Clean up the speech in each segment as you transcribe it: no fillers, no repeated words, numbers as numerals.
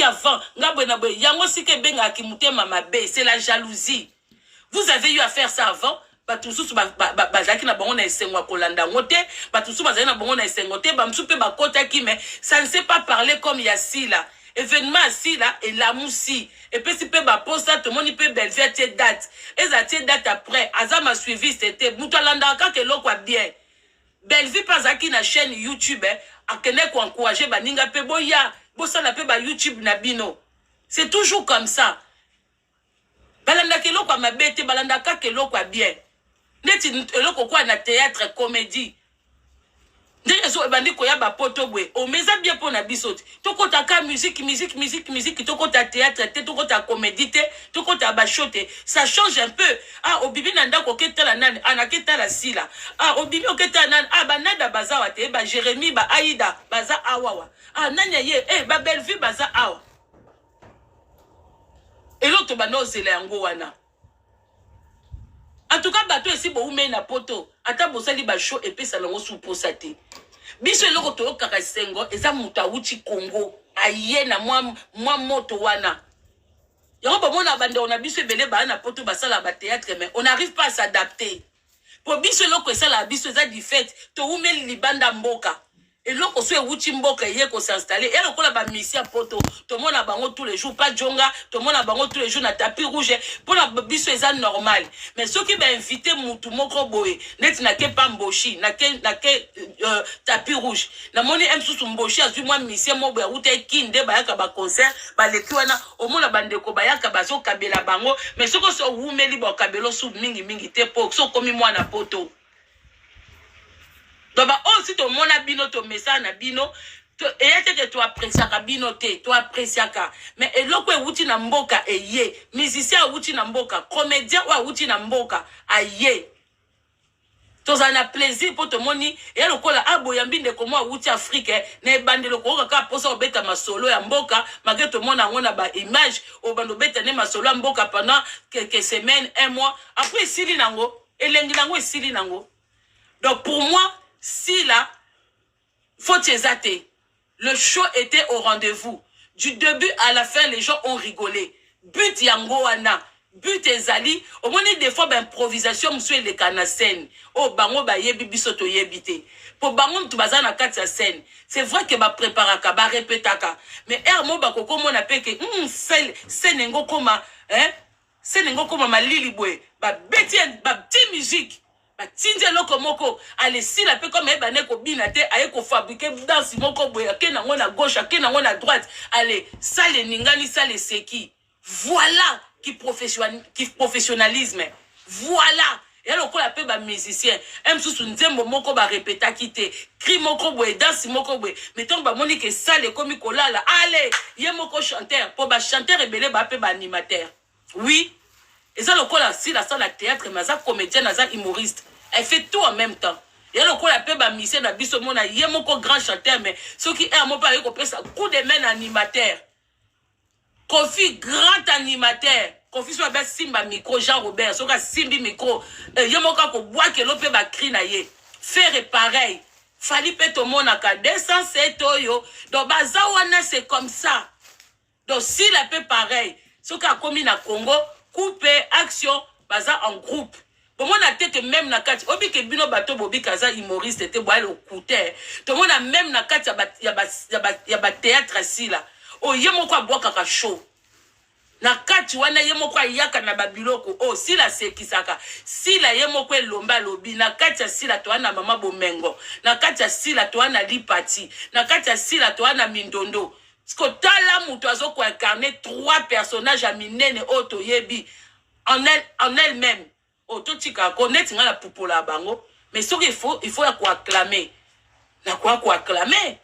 avant, c'est la jalousie. Vous avez eu à faire ça avant. Ça ne sait pas parler comme il y a si là. Événement si là et l'amour si. Et puis si peut poste tout le monde peut belver tes dates. Et ça tes dates après. Azam m'a suivi c'était Moutalanda quand que l'eau quoi bien. Belvi pas à qui na chaîne YouTube a kene ko encourager baninga pe boya. Bossa la pe ba YouTube na bino. C'est toujours comme ça. Balanda ke l'eau quoi ma bête balanda que l'eau quoi bien. Neti eloko kwa na théâtre comédie. Ndenge so ebandi ko ya ba poto bwe. O meza bien pour na bisoti. Toko ta ka musique, toko ta théâtre, toko ta comédie, toko ta ba shote. Ça change un peu. Ah o bibi nanda ko ketala nani, anaketa la sila. Ah o bibi o ketala nani, ah ba nada bazawa te, ba Jérémy ba Aïda, baza awawa. Ah nanya ye, ba Bellevue baza awa. Et l'autre ba no zele yango wana. En tout cas, bateau ici, bon, mais na poto. Ata bosali ba show et puis ça l'engo sous posate. Biso eloko to kakasengo, eza muta uchi Congo. Aye na moi moto wana. Yango ba mona bande on a biso belé ba na poto basala ba théâtre mais on n'arrive pas à s'adapter. Pour biso eloko ça la biso eza di fête, to umeli libanda mboka. Et l'autre soit Wuchi Mboka hier qu'on s'installer. Et l'autre là mission poto. Tout le monde a bango tous les jours. Pas Djonga. Tout le monde a bango tous les jours. Na tapis rouge. Pour la biso c'est normal. Mais ceux qui m'a invité Moutou Moko Boé. Net n'a que pas mboshi. N'a que tapis rouge. Na moni m sous mboshi. A moi mission mo ba route kinde ba yaka ba concert. Ba le kiwana. Au moins la bande ko ba yaka ba so kabela bango. Mais ceux qui sont wumeli ba kabelo sous mingi te po. So komi moi na poto. Donc, si tu as bino, tu message na bino, et que tu apprécies ka bino te, tu apprécies ka. Mais et l'autre outil na mboka et ye, musicien outil na mboka, comédien ou outil na mboka aye. Tu as plaisir pour te moni et le kola aboyambi de comment outil Afrique, ne bande le kola ka posa obeta ma solo ya mboka, malgré tout le monde a on a ba image, au bando beta ne ma solo mboka pendant quelques semaines, un mois. Après sili nango, et lengi nango et sili nango. Donc pour moi, si là, faut t'exater. Le show était au rendez-vous. Du début à la fin, les gens ont rigolé. But yangoana, but ezali. Au moins des fois, improvisation, monsieur les canasen. Oh, bango ba yebi bisoto yebite. Pour bango tu bazana katsa scène. C'est vrai que ba préparaka, ba répétaka. Mais ermo ba koko mon appelle que scène ngo koma, hein? Scène ngo koma malili boy. Ba beti ba petite musique. Tinje loko moko allez si la peu comme ebane ko binate aye ko fabriquer danse moko boya ke na ngona gauche ke na ngona droite allez ça les ningani ça les seki voilà qui professionnalisme voilà et alors ko la peu ba musicien aime sous nzembo moko ba répéta kité cri moko boya danse moko boya mettons ba monique ça les komi kolala allez ye moko chanteur pour ba chanteur ebele ba peu ba animateur oui. Et ça, le là, si la salle de théâtre, mais ça, comédienne, ça, humoriste. Elle fait tout en même temps. Et là, le la peut ba mission, na biso mona, yé mon grand chanteur, mais ceux qui aiment mon pari, qu'on ça, coup de main animateur. Kofi, grand animateur. Kofi, soit bien Simba micro, Jean-Robert, soit bien Simbi micro. Yé mon quand qu'on boit que l'on peut ba cri na yé. Faire pareil. Fali peut tout le monde à 207 toyo. Donc, bazawana, c'est comme ça. Donc, si la peut pareil, ceux qui a commis na Congo, coupe, action, baza en groupe. Pour moi, on a que même na kati, obi ke bino bato bobi kaza humoriste était boile au couteau. Tout le monde a même na kati ya ba théâtre si là. Oh yemo kwa bois kaka show. Na kati wana yemo kwa yaka na babiloko. Oh si la sekisaka. Si la yemo kwa lomba lobi na kati ya si la toana mama bomengo. Na kati ya si la toana lipati. Na kati ya si la toana mindondo. Parce que tala muto azo ko incarner 3 personnages à minene auto yebi en elle-même. Auto tika connaître la poupola bango, mais ce qu'il faut ya ko acclamer. Na quoi acclamer?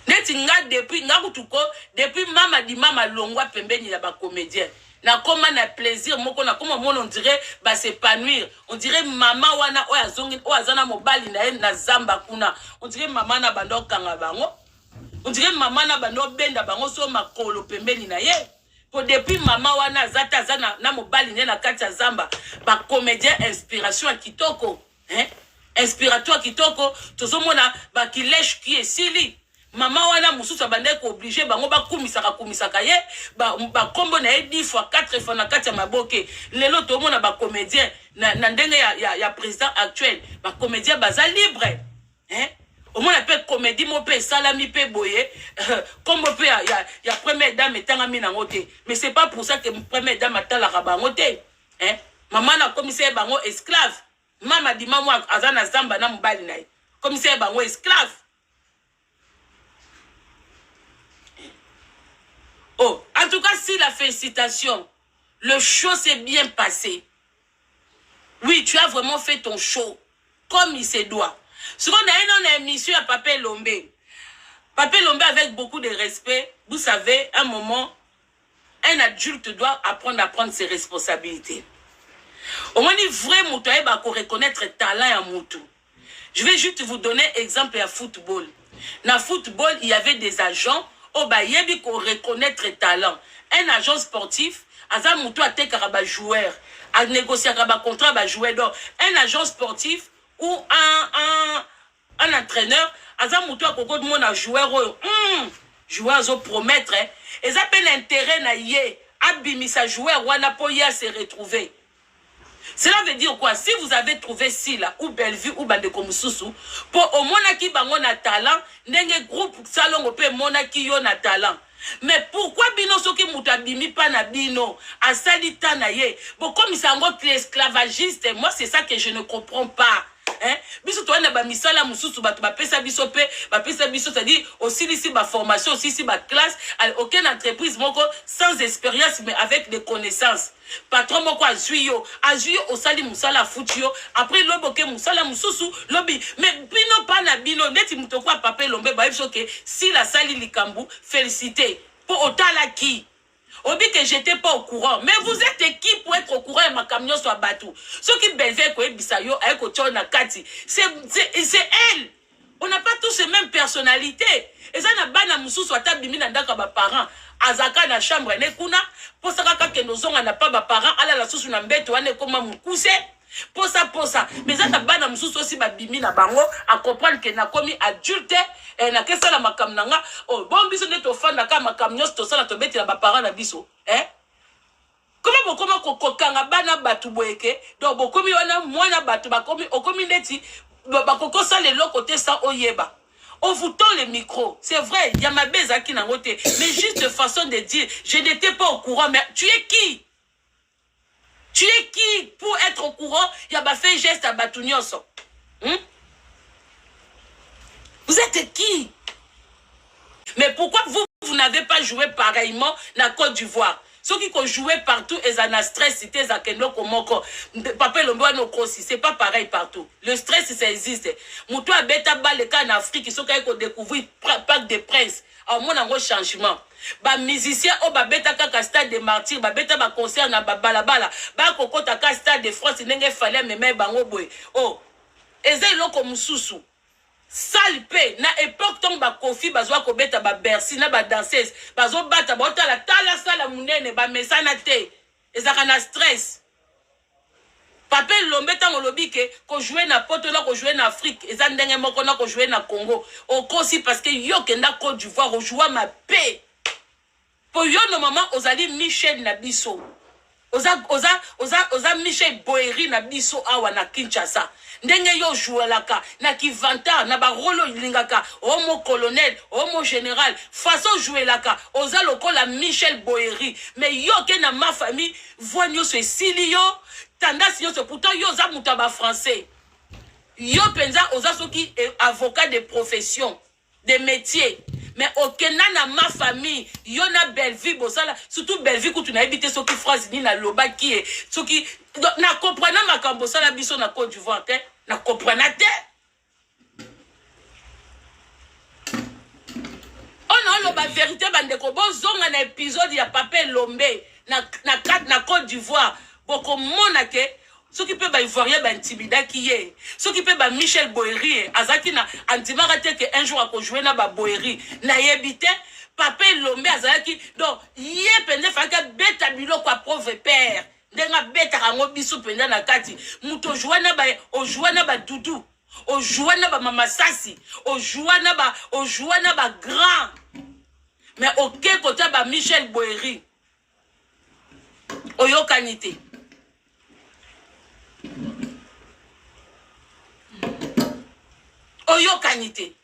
Neti nga depuis nga kutuko depuis mama longwa pembeni la ba comédien. Na koma na plaisir moko na koma on dirait ba s'épanouir. On dirait maman wana oya zongi oya zana mobali na zamba kuna. On dirait maman na bando kanga bango. On dirait maman na bando benda bango so makolo pembeni na ye. Pour depuis maman wana zata zana na mobali na kati ya zamba ba comédien inspiration kitoko, hein? Inspiratoire kitoko, tozomona ba ki lèche qui est sili. Maman wana mususu abandai ko obligé bango ba kumisaka ye ba kombo na ye 10 fois 4 fois na kati ya maboke lelo to mona ba comédien na ndenge ya président actuel ba comédien baza libre hein au moins la paix comédie mo pe salami pe boye comme pe ya première dame etangami na ngote mais c'est pas pour ça que première dame atala bango te hein maman na commissaire bango esclave mama di maman azana zamba na mbali na ye commissaire bango esclave. Oh, en tout cas, si la félicitation, le show s'est bien passé. Oui, tu as vraiment fait ton show comme il se doit. Souvent, on a une émission à Papé Lombé. Papé Lombé, avec beaucoup de respect, vous savez, à un moment, un adulte doit apprendre à prendre ses responsabilités. Au moins, il vrai moutou, il va reconnaître talent à moutou. Je vais juste vous donner exemple à football. Dans football, il y avait des agents. Oh bah yebi ko reconnaître talent. Un agent sportif, aza mutu ate karaba joueur, a négocier karaba contrat ba joueur donc un agent sportif ou un entraîneur, aza mutu akoko de mon joueur joueur zo promettre et ça peine intérêt na ye abimisa joueur wana po ya se retrouver. Cela veut dire quoi? Si vous avez trouvé Sila ou Bellevue ou Bandeko Mususu, pour au monaki bango na talent, n'enge groupe salon ope monaki yo na talent. Mais pourquoi bino soki mutabimi pa na bino asali tanaye? Bon comme ça ngo esclavagiste, moi c'est ça que je ne comprends pas. Hein? Biso to na ba misala mususu batu ba pesa biso pe, ba pesa biso c'est-à-dire aussi ici ba formation, aussi ici ba classe, aucune entreprise moko sans expérience mais avec des connaissances. Patron moko azuyo osali musala futio après loboke musala mususu lobi mais bino pa na bino neti mutoko Papé Lombé ba biso ke si la sali likambu félicité pour otala qui. On dit que j'étais pas au courant. Mais vous êtes qui pour être au courant et ma camion soit battu? Ce qui belvé ko bisayo avec Ochona Kati. C'est elle. On n'a pas tous les mêmes personnalités. Et ça n'a pas na musu soit tabimi na ndaka ba parents. Azaka na chambre ne kuna. Pour ça que nos on n'a pas ba parents. Ala la susu na mbeto ane koma mukuse. Pour ça. Mais ça n'a pas na musu aussi ba bimi na bango à comprendre que na komi adulte. Et na kesa la makam nanga oh bon biso ne to fanda ka makam nyos to sala to beti la ba parents na biso comment kokanga bana batu boyeke donc bokomi wana mwana batu bakomi okomi neti bakoko sa le côté ça oyeba on vous tend le micro c'est vrai il y a ma beza qui n'a roté mais juste façon de dire je n'étais pas au courant mais tu es qui pour être au courant il y a ba fait geste à batu nyoso Vous êtes qui? Mais pourquoi vous n'avez pas joué pareillement dans la Côte d'Ivoire? Ceux qui ont joué partout, ils ont un stress, c'était ça que nous comment Papé Lombé c'est pas pareil partout. Le stress, ça existe. Moutou a bêta bas les cas en Afrique, ils sont quand ils découvert Parc des Princes. Alors, mon un changement. Ba musicien au ba bêta kaka stade des martyrs, ba bêta ba concert na ba balabala, ba kokota ka stade de France, n'enge fallait me bango boy. Oh, ezai loko mususu. Salpe na époque ton ba kofi bazwa ko beta ba Bercy na ba danseuse bazo bata ba otala tala sala munene ba mesana te ezaka na stress. Papé Lombé tango lobi ke ko jouer na poto na ko jouer na Afrique eza ndenge moko na ko jouer na Congo au kosi parce que yo kenda Côte d'Ivoire o jouer ma paix pour yo normalement ozali Michel na biso oza Michel Boeri na biso awa na Kinshasa ndenge yo jouelaka na kivanta na ba rolo lingaka homo colonel homo général façon jouelaka oza lokola Michel Boeri mais yo ke na ma famille voigno se silio tendance yo se pourtant yo za mutaba français yo penza oza soki avocat de profession de métier mais aucun na ma famille yo na Bellevue bosala surtout Bellevue que tu n'as évité ce qui phrase ni na loba qui est ce qui na comprendre makambo sala biso na Côte d'Ivoire te na comprendre te on a la vérité bandeko bozonga na épisode ya Papé Lombé na Côte d'Ivoire boko mona ke ce qui peut ba ivoirien ba intimida qui est ce qui peut ba Michel Boeri azaki na antimara te que un jour a jouer na ba Boeri na yebite Papé Lombé azaki donc yé pende faka beta biloko a pauvre père ndenga beta rango biso penda na kati muto joana ba o joana ba dudu au jouer na ba mama sasi, au jouer na ba grand. Mais ok côté ba Michel Boeri. Oyo kanité. Oyo kanité.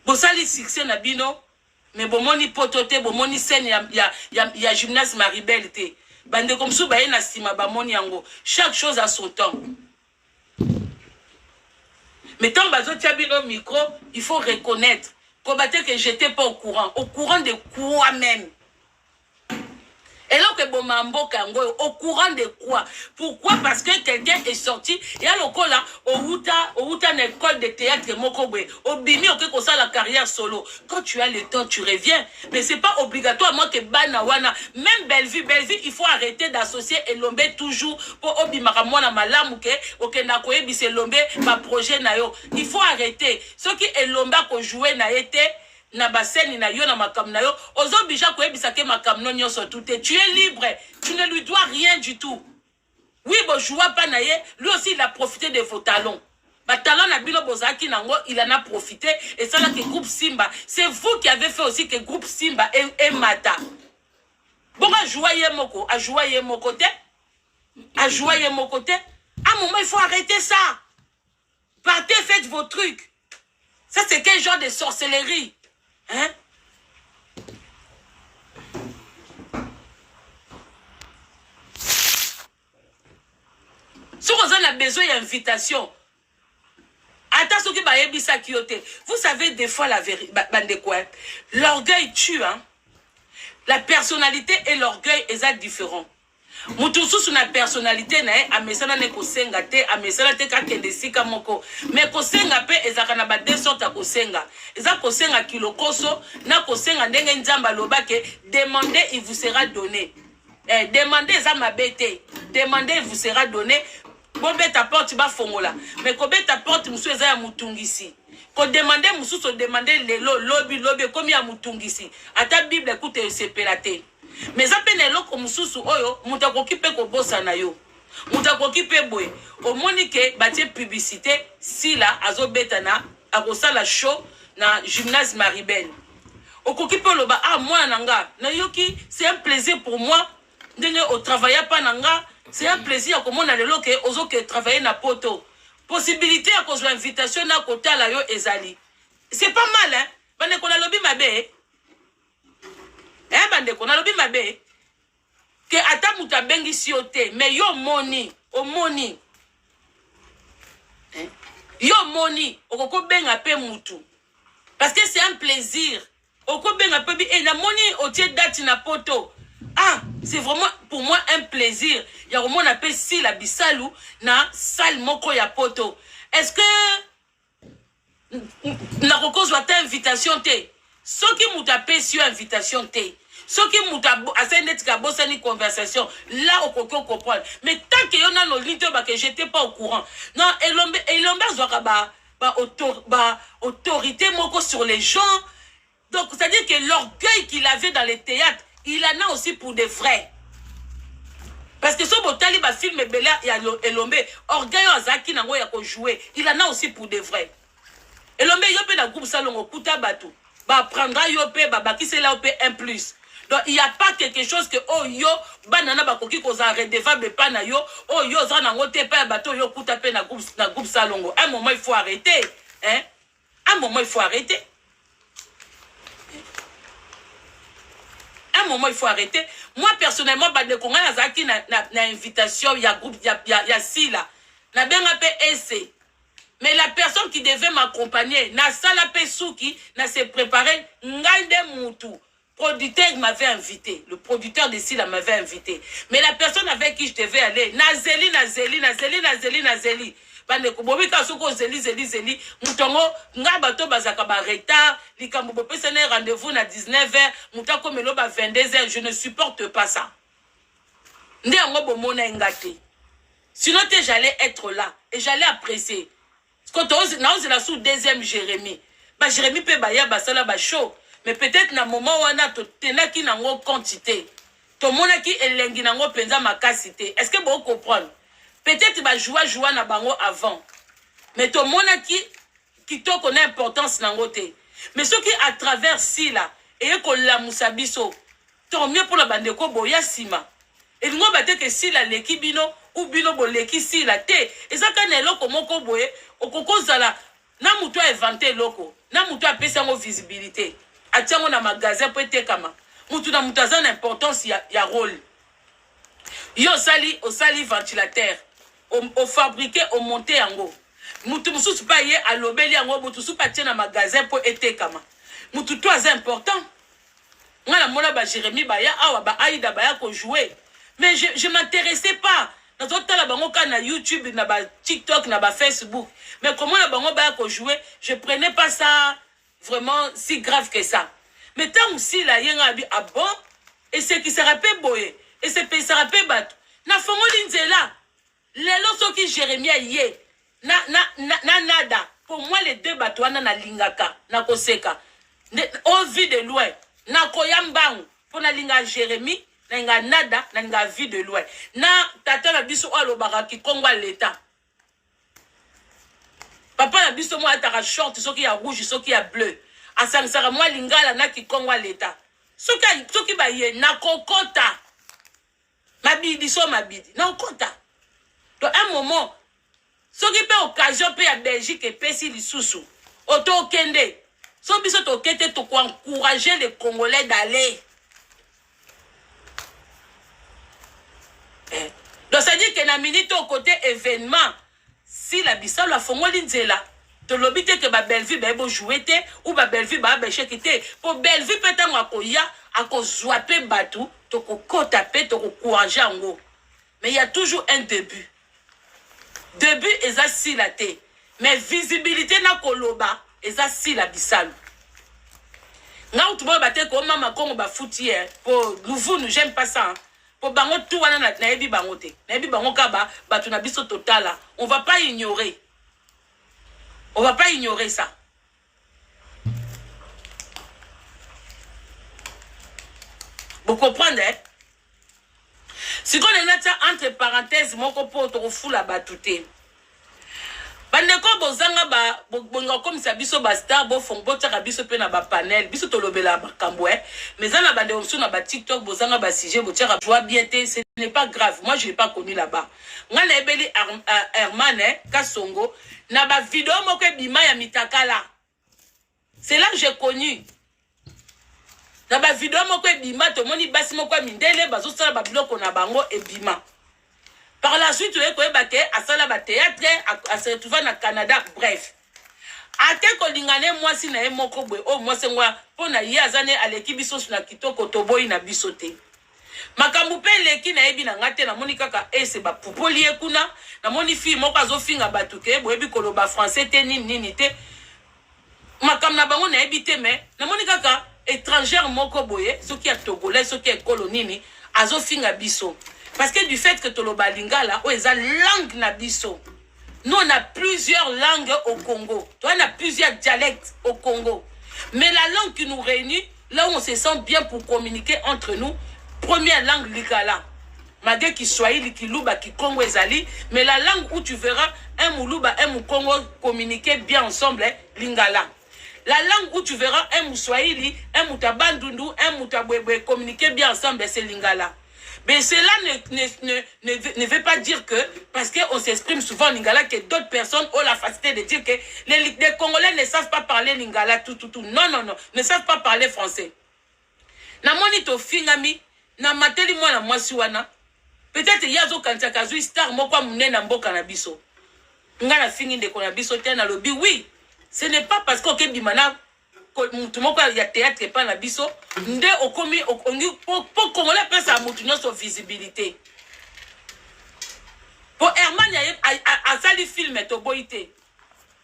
Bosali succès na bino, mais bomoni potote, bomoni scène ya gymnase Maribel te. Bande comme sou baye na sima bamoni yango. Chaque chose a son temps. Mais tant bazo tia bino micro, il faut reconnaître. Combattre que j'étais pas au courant de quoi même. Et là que Bomambo Kango, au courant de quoi? Pourquoi? Parce que quelqu'un est sorti, il y a le là, au Outa une école de théâtre Mokobe, au Bimi, au ça la carrière solo. Quand tu as le temps, tu reviens. Mais c'est pas obligatoirement que Banawana, même Bellevue, il faut arrêter d'associer Elombe toujours pour Obimaramwana Malam ou que Nakoye Biselombe, ma projet Nayo. Il faut arrêter. Ce qui Elombe a joué n'a été. Na baseni na yo na makam na yo ozo bija ko ebisa ke makam no nyoso tout tu es libre, tu ne lui dois rien du tout. Oui bo joua pa na ye, lui aussi il a profité de vos talents. Ba talent na bilo bozaki nango, il en a profité et ça là que groupe Simba, c'est vous qui avez fait aussi que groupe Simba et Mata. Bon a jouer moko, a jouer mon côté. À jouer mon côté. À un moment il faut arrêter ça. Partez, faites vos trucs. Ça c'est quel genre de sorcellerie? Hein? Si vous avez besoin d'invitation, attention que vous savez des fois la vérité. L'orgueil tue, hein? La personnalité et l'orgueil sont différents. Mutusu sur la personnalité na amesana ne kosenga te amesana te ka kende sika moko mais kosenga pe ezaka na ba deux sortes à kosenga eza kosenga kilokoso na kosenga ndenge nzamba lobake demandez il vous sera donné demandez eza mabete demandez il vous sera donné bobeta porte ba fongola mais kobeta porte musu eza ya mutungisi ko demander musu so demander lelo lobi comme ya mutungisi ata bible écoute sepelate. Mais ça peut être comme mususu oyo muta kokipe ko bossa na yo muta kokipe boy au monique batie publicité si la azobetana akosala show na gymnase Maribel okokipe loba ah moi nanga na yoki c'est un plaisir pour moi ndenge au travailler pas nanga c'est un plaisir comme on a le loke ozo que travailler na poto possibilité à cause de l'invitation na kota la yo ezali c'est pas mal hein bane kona lobi mabe bande ko na lobi mabe que ata muta bengi siote mais yo moni o moni yo moni okoko benga pe mutu parce que c'est un plaisir okoko benga pe bi et na moni o tie date na poto ah c'est vraiment pour moi un plaisir ya vraiment na pe si la bisalu na salle moko ya poto est-ce que na koko zwa ta invitation te soki muta pe si invitation te ce qui m'a une conversation là au coco comprendre mais tant que yon a no lito ba que j'étais pas au courant non elombe zoka ba autorité moko sur les gens donc c'est à dire que l'orgueil qu'il avait dans les théâtres il en a aussi pour des vrais parce que ce botali ba film bela ya elombe orgueil azaki nango ya ko jouer il en a aussi pour des vrais elombe yope na groupe salongo kuta batu ba prendra yope ba bakisela yope un plus. Donc il n'y a pas quelque chose que oh yo banana bakoki koza redevable pas na yo oh yo za na ngote pa bato yo kuta pe na groupe salongo. Un moment il faut arrêter hein. Un moment il faut arrêter. Un moment il faut arrêter. Moi personnellement bande konga nazaki na invitation ya groupe ya si là. Na benga pe ese. Mais la personne qui devait m'accompagner na sala pe souki na se préparer ngande mutu. Producteur m'avait invité. Le producteur de Sila m'avait invité. Mais la personne avec qui je devais aller, Nazeli. Bande kobobi ka soko zeli. Mutongo nga bato bazaka ba retard, likambo bopesa na rendez-vous na 19h, mutako melo ba 22h, je ne supporte pas ça. Ndé ngo bomona ngate. Sinon j'allais être là et j'allais apprécier. Quand on la sous deuxième Jérémie. Ba Jérémie pe ba ya basala ba show. Mais peut-être na moment où on a tenaki nango quantité. to mona ki elengi nango penza makasi te. Est-ce que vous comprenez? Peut-être ba joua na bango avant. Mais to mona ki to connaît importance nango te. Mais ce qui à travers si là et ko la musabiso. Tant mieux pour la bande ko boya sima. Et nous ba te que si la leki bino ou bino bo leki si la te. Et ça quand eloko moko boye okoko zala na muto inventé loko. Na muto a pesa ngo visibilité. Atiango na magasin pour te kama. Mutu na mutazana importance ya rôle. Yo sali ventilateur. Au fabriquer, au monter en go. Mutu mususu pa ye a lobeli en go, mutu su pa tiena magasin pour ete kama. Mutu toi c'est important. Moi la mona ba Jérémy baya awa ba Aïda baya ko jouer. Mais je m'intéressais pas. Dans autre la bango na YouTube, na ba TikTok, na ba Facebook. Mais comment la bango baya ko jouer, je prenais pas ça vraiment si grave que ça. Mais tant aussi la yenga bi ah bon et ce qui sera pas boye et ce qui sera pas bat. Na fongo linzela. Les lorsque qui Jérémie yé na nada. Pour moi les deux batouana na lingaka na koseka. On vit de loin. Na koyambang pour na linga Jérémie na nga nada na nga vie de loin. Na tata na biso alobaka ki kongwa l'état. Papa na biso moi ataka short ce qui a rouge ce qui a bleu. Asangsara moi lingala na ki kongwa l'état. Ce qui ba ye na kokota. Mabidi so mabidi. Na kokota. Donc un moment ce qui peut occasion peut à Belgique et pesi lisusu. Auto kende. So biso to kete to encourager les Congolais d'aller. Donc ça dit que na minute au côté événement si la bisa la fongoli nzela to lobite que ba Bellevue ba bo jouer te ou ba Bellevue ba ba cheke te pour Bellevue petango akoya akozwape batu to kokota pe to encourager ngo. Mais il y a toujours un début. Début eza si la te mais visibilité na koloba eza si la bisalo. Nga utubo bate ko mama kongo ba futi pour Louvoun j'aime pas ça. Hein. Pour bango tout wana na ebi bango te. Na ebi bango kaba batu na biso totala. On va pas ignorer. On va pas ignorer ça. Vous comprenez? Si on est entre parenthèses, mon copain te refoule la batute. Bandeko bozanga ba bonga comme ça biso ba star bo fombo taka biso pe na ba panel biso tolobela ba kambwe mais na bande on na ba TikTok bozanga ba sujet bo taka joie bien te ce n'est pas grave moi je l'ai pas connu là-bas ngana ebeli Herman Kasongo na ba vidéo moko bima ya mitakala c'est là que j'ai connu na ba vidéo moko bima to moni basi moko mindele bazo sala ba biloko na bango e bima. Par la suite, tu es à Sala théâtre, à se retrouver au Canada, bref. A te lingane moi si na moko bwe o moi c'est moi pour na yazane à l'équipe biso na kitoko toboyi na bisote. Makambu pe leki na ebi na ngate na moni kaka c'est ba popoli ekuna na moni fi moko azofinga batuke boyebi koloba français te nini te. Makam na bango na ebi te mais na moni kaka étrangère moko boye ce qui est togolais ce qui est colonini azofinga biso. Parce que du fait que Toloba Lingala, où ils ont langue nabiso. Nous, on a plusieurs langues au Congo. On a plusieurs dialectes au Congo. Mais la langue qui nous réunit, là où on se sent bien pour communiquer entre nous, première langue Lingala. Malgré qu'il soit qui Luba, qui Congo ezali, mais la langue où tu verras un Moulouba, un Moukongo communiquer bien ensemble, Lingala. La langue où tu verras un Mouswahili, un Moutabandundu, un Moutabwebwe communiquer bien ensemble, c'est Lingala. Mais cela ne veut pas dire que, parce qu'on s'exprime souvent en lingala, que d'autres personnes ont la facilité de dire que les Congolais ne savent pas parler lingala, tout. Non, ne savent pas parler français. Na moni to fingami, na mateli moi na mwasi wana. Peut-être yazo kantika zui star moko mune na mboka na biso. Nga na fingi ndeko na biso te na lobi, oui. Ce n'est pas parce qu'on bimana tout monde il y a théâtre pas na biso nde okomi pour Congolais pesa à mutu sur visibilité pour Herman a sali film to boité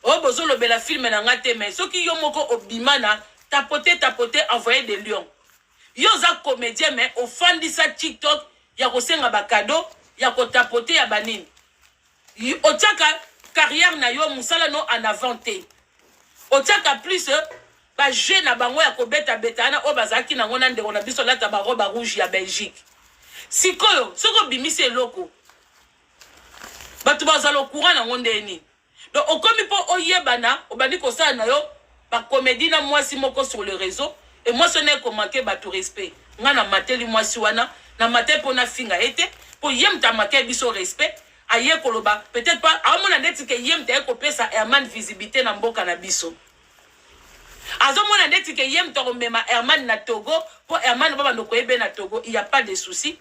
o bozo lo bela film na ngate mais ceux qui yo moko obimana tapoter envoyer des lions yo za comédien mais au fan de sa TikTok ya ko senga ba cadeau ya ko tapoter ya banini o tchaka carrière na yo musala no en avanté o tchaka plus ba jeune na bango ya kobeta betana o bazaki na ngona ndeko na biso lata ba robe rouge ya Belgique sikoyo soko bimisi eloko bato bazala courant nango ndeni donc okomi po oyebana obandi kosala na yo bacomédie na mwasi moko sur le réseau et moi ce n'est komanke bato respect nga na mateli mwasi wana na mate po na finga ete po yem ta make biso respect aye koloba peut-être pas amona ndeti ke yem ta ekopesa Herman visibilité na mboka na biso azomona ndeti ke yem ta komema Herman na Togo po Herman baba ndoko ebe na Togo il y a pas de souci.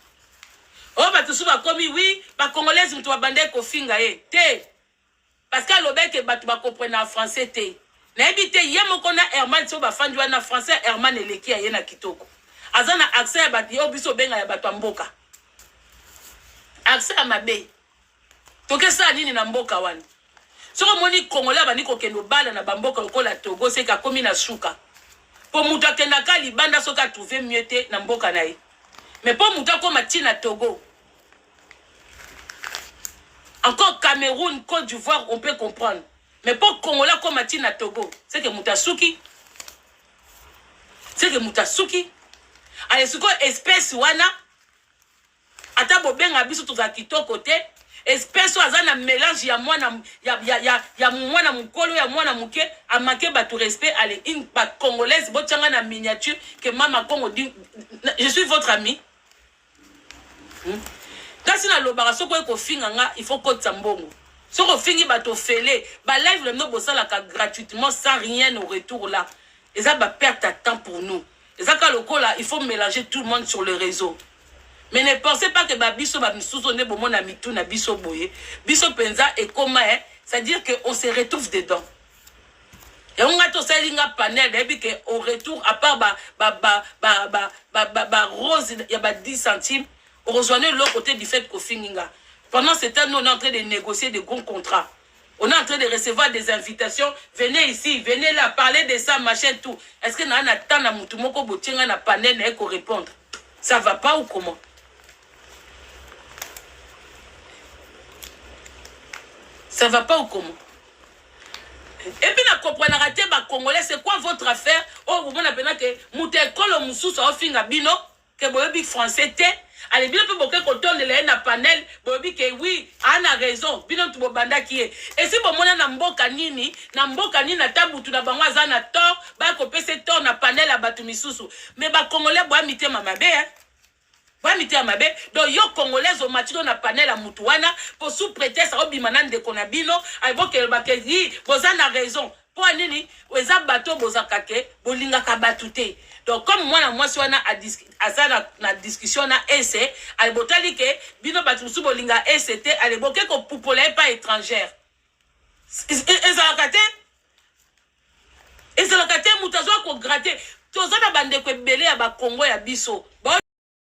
Oh ba tusu ba komi oui ba congolaise mtu babande ko finga te parce que lobeke batu ba comprendre en français te na ebite yem ko na Herman so ba fandi wana français Herman eleki ya na kitoko azana accès ba yo biso benga ya batu mboka accès mabe toke sa nini na mboka wana soko moni congolais bani ko kendo bala na bamboka lokola Togo c'est ka komi na suka po muta kenda ka libanda soka trouver mieux te na mboka na ye mais po muta ko matina Togo encore Cameroun Côte d'Ivoire on peut comprendre mais pour congolais comme matina Togo c'est que muta suki allez suko espèce wana ata bobenga biso to za kitoko te espèce azana mélange ya mwana ya mwana mukolo ya mwana muke amake batu respect allez une pa congolaise botanga na miniature que mama Congo dit je suis votre ami kasi na lobara soko ko finga nga il faut ko tsambongo soko fingi bato fele ba live le no bosala ka gratuitement sans rien au retour là et ça va perdre temps pour nous et ça ka lokola il faut mélanger tout le monde sur le réseau. Mais ne pensez pas que biso ba misuzo bo mona mitu na biso boye. Biso penza et comment c'est-à-dire que on se retrouve dedans. Et on a tout ça linga panel et puis que au retour à part rose il y a 10 centimes on rejoignait l'autre côté du fait qu'on finga. Pendant ce temps nous on est en train de négocier de grands contrats. On est en train de recevoir des invitations, venez ici, venez là parler de ça machin tout. Est-ce que na attend na mutu moko botinga na panel na ko répondre? Ça va pas ou comment? Ça va pas ou comment? Et puis, na comprendre raté, Congolais, c'est quoi votre affaire? Oh, vous m'en appelez que Mouté Kolo Moussou, ça finga bino, que Bobi français te. Allez, bien peu beaucoup qu'on tourne le na panel, Bobi que oui, Anna a raison, bino tu bobanda qui est. Et si bon na mboka nini na tabu tu na bangwa zana tor, ba ko pese tor na panel a batu misusu. Mais ba Congolais boa mité mamabe hein. Donc yo congolais au match na panel à mutuana pour sous prétexte au bimanan de konabino aybo ke bakezi bozana raison pour nini weza bato bozakake bolinga ka batute. Donc comme moi swana a na discussion na ese albotali ke bino batu sou bolinga ect aleboke ko poupoler pas étrangère ezalakate mutazo ko gratter tozana bande ko belé ya ba Congo ya biso.